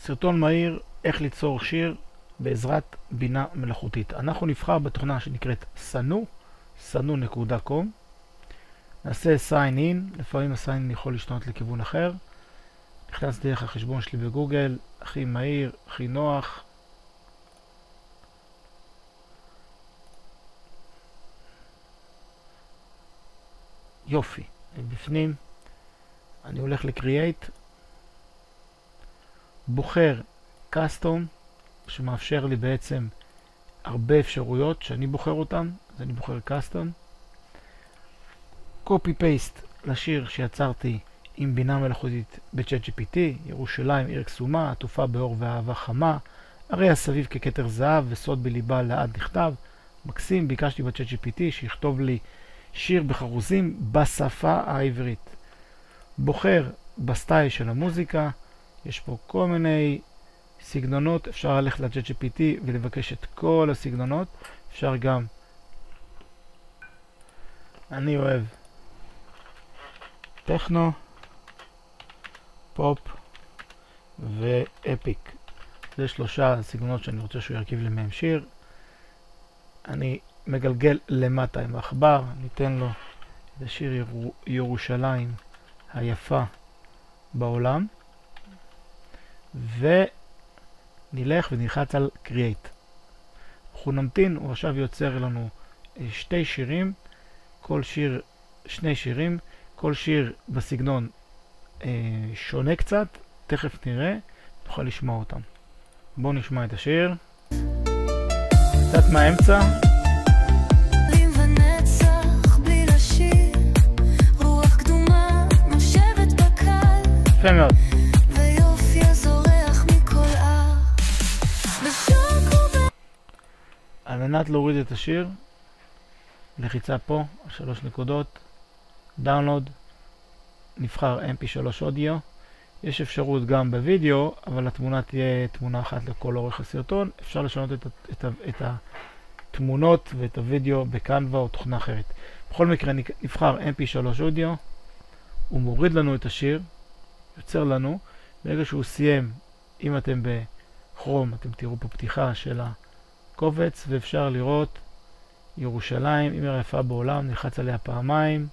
סרטון מהיר איך ליצור שיר בעזרת בינה מלאכותית. אנחנו נבחר בתוכנה שנקראת sanu.com. נעשה sign in, לפעמים ה-sign in יכול להשתנות לכיוון אחר. נכנס דרך החשבון שלי בגוגל, הכי מהיר, הכי נוח. יופי, בפנים אני הולך לקריאייט, בוחר קאסטום שמאפשר לי בעצם הרבה אפשרויות שאני בוחר אותן, אז אני בוחר קאסטום, קופי פייסט לשיר שיצרתי עם בינה מלאכותית ב-ChatGPT, ירושלים עיר קסומה, עטופה באור ואהבה חמה, הרי הסביב ככתר זהב וסוד בליבה לעד נכתב, מקסים. ביקשתי ב-ChatGPT שיכתוב לי שיר בחרוזים בשפה העברית. בוחר בסטייל של המוזיקה, יש פה כל מיני סגנונות, אפשר ללכת ל-ChatGPT ולבקש את כל הסגנונות. אפשר גם, אני אוהב טכנו, פופ ואפיק. זה 3 סגנונות שאני רוצה שהוא ירכיב לי מהם שיר. אני מגלגל למטה עם העכבר, ניתן לו את השיר ירושלים היפה בעולם, ונלך ונלחץ על Create. אנחנו נמתין, הוא עכשיו יוצר לנו 2 שירים, כל שיר 2 שירים, כל שיר בסגנון שונה קצת, תכף נראה, נוכל לשמוע אותם. בואו נשמע את השיר, קצת מהאמצע. יפה מאוד. על מנת להוריד את השיר, לחיצה פה, 3 נקודות, דאונלוד, נבחר MP3 אודיו. יש אפשרות גם בווידאו, אבל התמונה תהיה תמונה אחת לכל אורך הסרטון. אפשר לשנות את התמונות ואת הווידאו בקנווה או תוכנה אחרת. בכל מקרה נבחר MP3 אודיו, הוא מוריד לנו את השיר, יוצר לנו. ברגע שהוא סיים, אם אתם בכרום, אתם תראו פה פתיחה של הקובץ, ואפשר לראות ירושלים, עיר היפה בעולם, נלחץ עליה פעמיים,